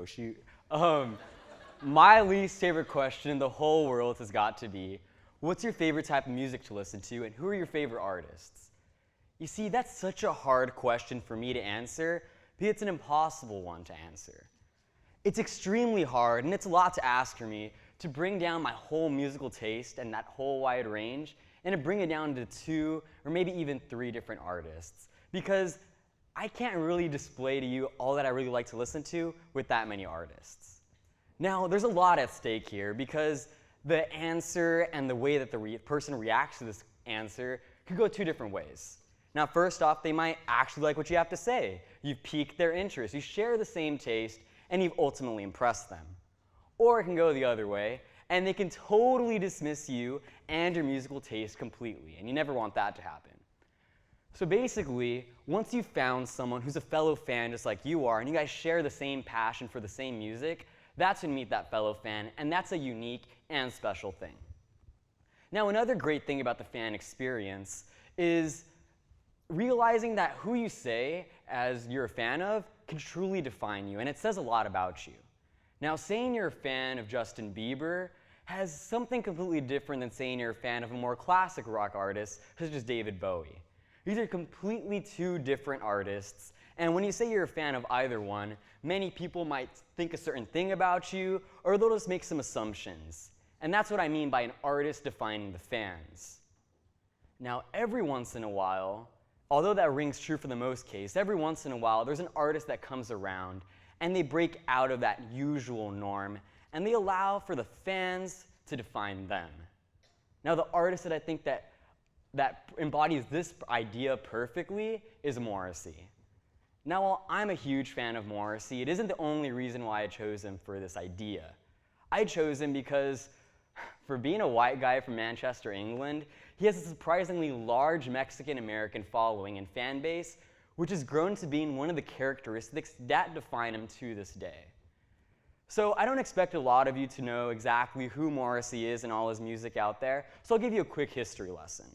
shoot. My least favorite question in the whole world has got to be, what's your favorite type of music to listen to, and who are your favorite artists? You see, that's such a hard question for me to answer, because it's an impossible one to answer. It's extremely hard, and it's a lot to ask for me, to bring down my whole musical taste and that whole wide range, and to bring it down to 2 or maybe even 3 different artists. Because I can't really display to you all that I really like to listen to with that many artists. Now, there's a lot at stake here, because the answer and the way that the person reacts to this answer could go 2 different ways. Now, first off, they might actually like what you have to say. You've piqued their interest, you share the same taste, and you've ultimately impressed them. Or it can go the other way, and they can totally dismiss you and your musical taste completely, and you never want that to happen. So basically, once you've found someone who's a fellow fan just like you are, and you guys share the same passion for the same music, that's when you meet that fellow fan, and that's a unique and special thing. Now, another great thing about the fan experience is realizing that who you say as you're a fan of can truly define you, and it says a lot about you. Now, saying you're a fan of Justin Bieber has something completely different than saying you're a fan of a more classic rock artist, such as David Bowie. These are completely 2 different artists, and when you say you're a fan of either one, many people might think a certain thing about you, or they'll just make some assumptions. And that's what I mean by an artist defining the fans. Now, every once in a while, although that rings true for the most case, every once in a while there's an artist that comes around and they break out of that usual norm and they allow for the fans to define them. Now, the artist that I think that embodies this idea perfectly is Morrissey. Now, while I'm a huge fan of Morrissey, it isn't the only reason why I chose him for this idea. I chose him because, for being a white guy from Manchester, England, he has a surprisingly large Mexican-American following and fan base, which has grown to being one of the characteristics that define him to this day. So I don't expect a lot of you to know exactly who Morrissey is and all his music out there, so I'll give you a quick history lesson.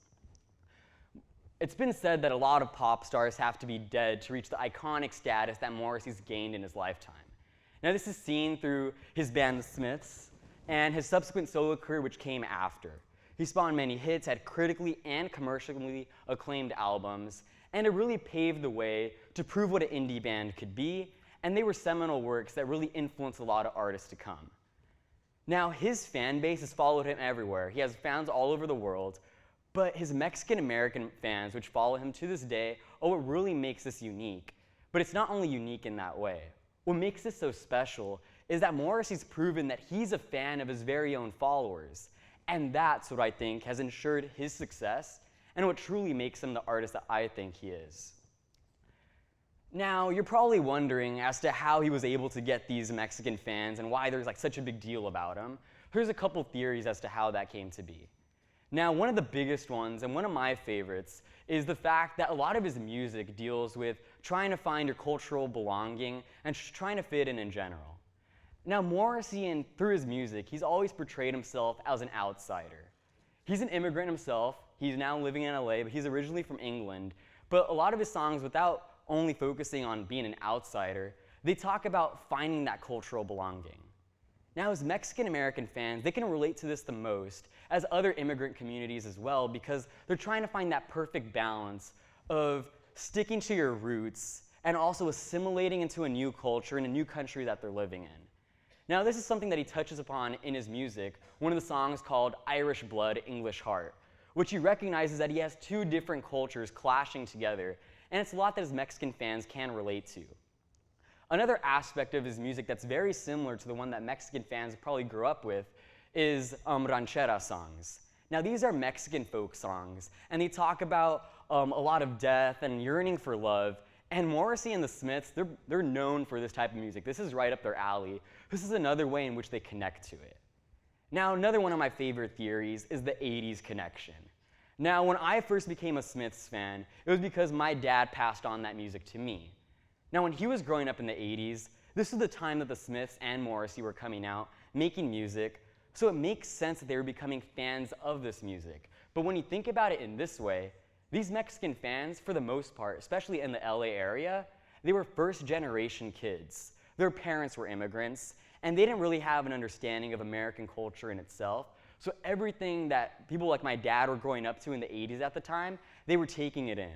It's been said that a lot of pop stars have to be dead to reach the iconic status that Morrissey's gained in his lifetime. Now, this is seen through his band The Smiths and his subsequent solo career, which came after. He spawned many hits, had critically and commercially acclaimed albums, and it really paved the way to prove what an indie band could be, and they were seminal works that really influenced a lot of artists to come. Now, his fan base has followed him everywhere. He has fans all over the world, but his Mexican-American fans, which follow him to this day, are what really makes this unique. But it's not only unique in that way. What makes this so special is that Morrissey's proven that he's a fan of his very own followers. And that's what I think has ensured his success and what truly makes him the artist that I think he is. Now, you're probably wondering as to how he was able to get these Mexican fans and why there's such a big deal about him. Here's a couple theories as to how that came to be. Now, one of the biggest ones, and one of my favorites, is the fact that a lot of his music deals with trying to find your cultural belonging and trying to fit in general. Now, Morrissey, through his music, he's always portrayed himself as an outsider. He's an immigrant himself. He's now living in LA, but he's originally from England. But a lot of his songs, without only focusing on being an outsider, they talk about finding that cultural belonging. Now, as Mexican-American fans, they can relate to this the most, as other immigrant communities as well, because they're trying to find that perfect balance of sticking to your roots and also assimilating into a new culture in a new country that they're living in. Now, this is something that he touches upon in his music, one of the songs called Irish Blood, English Heart, which he recognizes that he has 2 different cultures clashing together, and it's a lot that his Mexican fans can relate to. Another aspect of his music that's very similar to the one that Mexican fans probably grew up with is ranchera songs. Now, these are Mexican folk songs, and they talk about a lot of death and yearning for love. And Morrissey and the Smiths, they're known for this type of music. This is right up their alley. This is another way in which they connect to it. Now, another one of my favorite theories is the 80s connection. Now, when I first became a Smiths fan, it was because my dad passed on that music to me. Now, when he was growing up in the 80s, this was the time that the Smiths and Morrissey were coming out, making music, so it makes sense that they were becoming fans of this music. But when you think about it in this way, these Mexican fans, for the most part, especially in the LA area, they were first-generation kids. Their parents were immigrants, and they didn't really have an understanding of American culture in itself. So everything that people like my dad were growing up to in the 80s at the time, they were taking it in.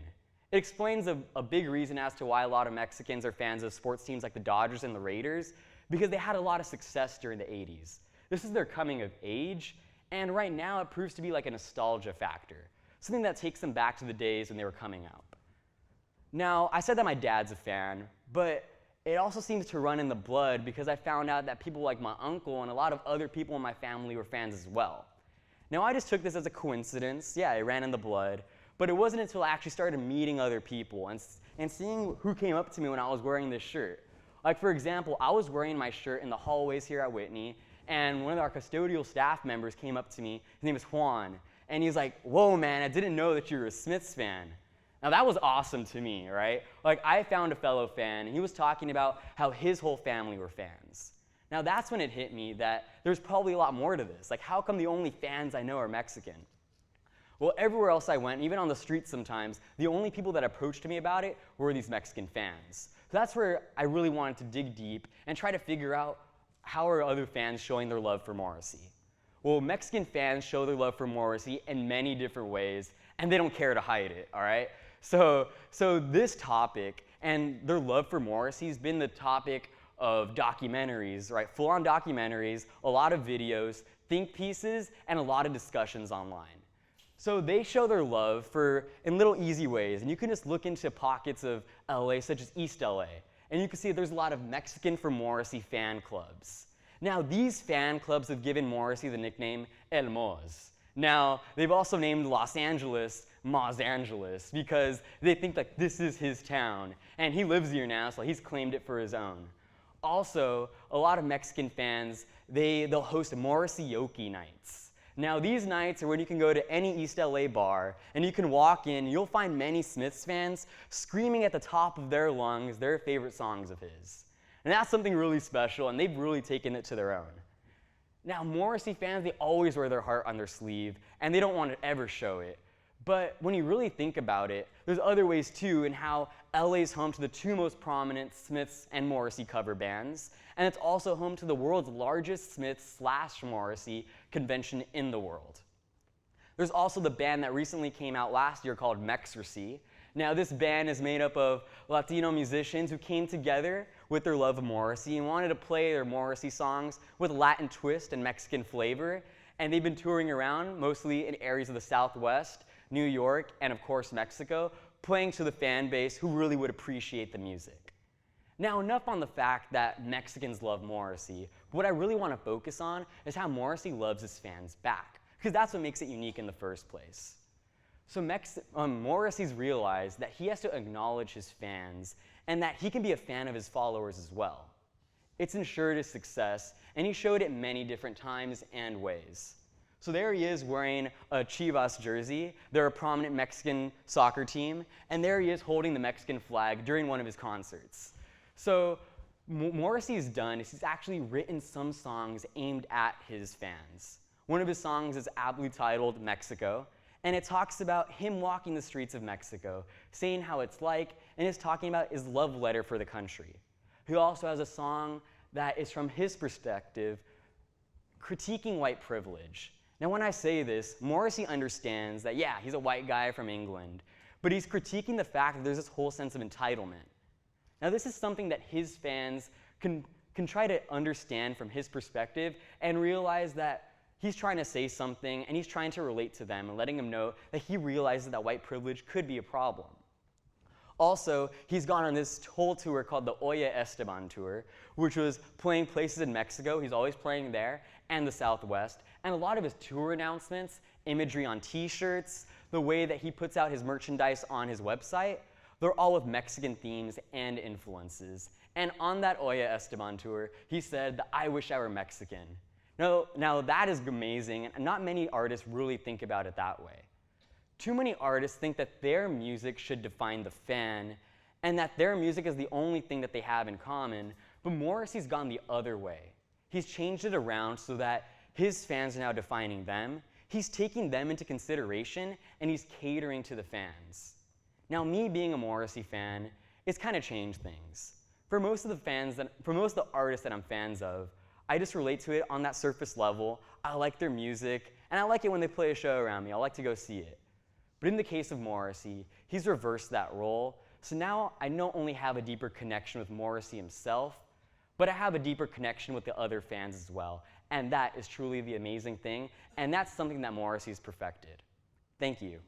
It explains a big reason as to why a lot of Mexicans are fans of sports teams like the Dodgers and the Raiders, because they had a lot of success during the 80s. This is their coming of age, and right now it proves to be like a nostalgia factor, something that takes them back to the days when they were coming out. Now, I said that my dad's a fan, but it also seems to run in the blood because I found out that people like my uncle and a lot of other people in my family were fans as well. Now, I just took this as a coincidence. Yeah, it ran in the blood. But it wasn't until I actually started meeting other people and seeing who came up to me when I was wearing this shirt. Like, for example, I was wearing my shirt in the hallways here at Whitney, and one of our custodial staff members came up to me. His name is Juan. And he's like, "Whoa, man, I didn't know that you were a Smiths fan." Now, that was awesome to me, right? Like, I found a fellow fan, and he was talking about how his whole family were fans. Now, that's when it hit me that there's probably a lot more to this. Like, how come the only fans I know are Mexican? Well, everywhere else I went, even on the streets sometimes, the only people that approached me about it were these Mexican fans. So that's where I really wanted to dig deep and try to figure out how are other fans showing their love for Morrissey. Well, Mexican fans show their love for Morrissey in many different ways, and they don't care to hide it, all right? So this topic and their love for Morrissey has been the topic of documentaries, right? Full-on documentaries, a lot of videos, think pieces, and a lot of discussions online. So they show their love in little easy ways, and you can just look into pockets of LA, such as East LA, and you can see there's a lot of Mexican for Morrissey fan clubs. Now, these fan clubs have given Morrissey the nickname El Moz. Now, they've also named Los Angeles Moz Angeles because they think like this is his town, and he lives here now, so he's claimed it for his own. Also, a lot of Mexican fans, they'll host Morrissey Okie nights. Now, these nights are when you can go to any East LA bar, and you can walk in, and you'll find many Smiths fans screaming at the top of their lungs their favorite songs of his. And that's something really special, and they've really taken it to their own. Now, Morrissey fans, they always wear their heart on their sleeve, and they don't want to ever show it. But when you really think about it, there's other ways too in how LA's home to the two most prominent Smiths and Morrissey cover bands, and it's also home to the world's largest Smiths/Morrissey convention in the world. There's also the band that recently came out last year called Mexrissey. Now, this band is made up of Latino musicians who came together with their love of Morrissey and wanted to play their Morrissey songs with Latin twist and Mexican flavor, and they've been touring around mostly in areas of the Southwest, New York, and of course Mexico, playing to the fan base who really would appreciate the music. Now, enough on the fact that Mexicans love Morrissey. What I really want to focus on is how Morrissey loves his fans back, because that's what makes it unique in the first place. So Morrissey's realized that he has to acknowledge his fans and that he can be a fan of his followers as well. It's ensured his success, and he showed it many different times and ways. So there he is wearing a Chivas jersey. They're a prominent Mexican soccer team, and there he is holding the Mexican flag during one of his concerts. So Morrissey's done is he's actually written some songs aimed at his fans. One of his songs is aptly titled Mexico, and it talks about him walking the streets of Mexico, saying how it's like, and is talking about his love letter for the country. He also has a song that is from his perspective, critiquing white privilege. Now, when I say this, Morrissey understands that, yeah, he's a white guy from England, but he's critiquing the fact that there's this whole sense of entitlement. Now, this is something that his fans can try to understand from his perspective and realize that he's trying to say something and he's trying to relate to them and letting them know that he realizes that white privilege could be a problem. Also, he's gone on this whole tour called the Oye Esteban Tour, which was playing places in Mexico. He's always playing there, and the Southwest. And a lot of his tour announcements, imagery on t-shirts, the way that he puts out his merchandise on his website, they're all with Mexican themes and influences. And on that Oye Esteban tour, he said that I wish I were Mexican. Now that is amazing, and not many artists really think about it that way. Too many artists think that their music should define the fan, and that their music is the only thing that they have in common, but Morrissey's gone the other way. He's changed it around so that his fans are now defining them, he's taking them into consideration, and he's catering to the fans. Now, me being a Morrissey fan, it's kind of changed things. For most of the artists that I'm fans of, I just relate to it on that surface level. I like their music, and I like it when they play a show around me. I like to go see it. But in the case of Morrissey, he's reversed that role. So now I not only have a deeper connection with Morrissey himself, but I have a deeper connection with the other fans as well. And that is truly the amazing thing, and that's something that Morrissey's perfected. Thank you.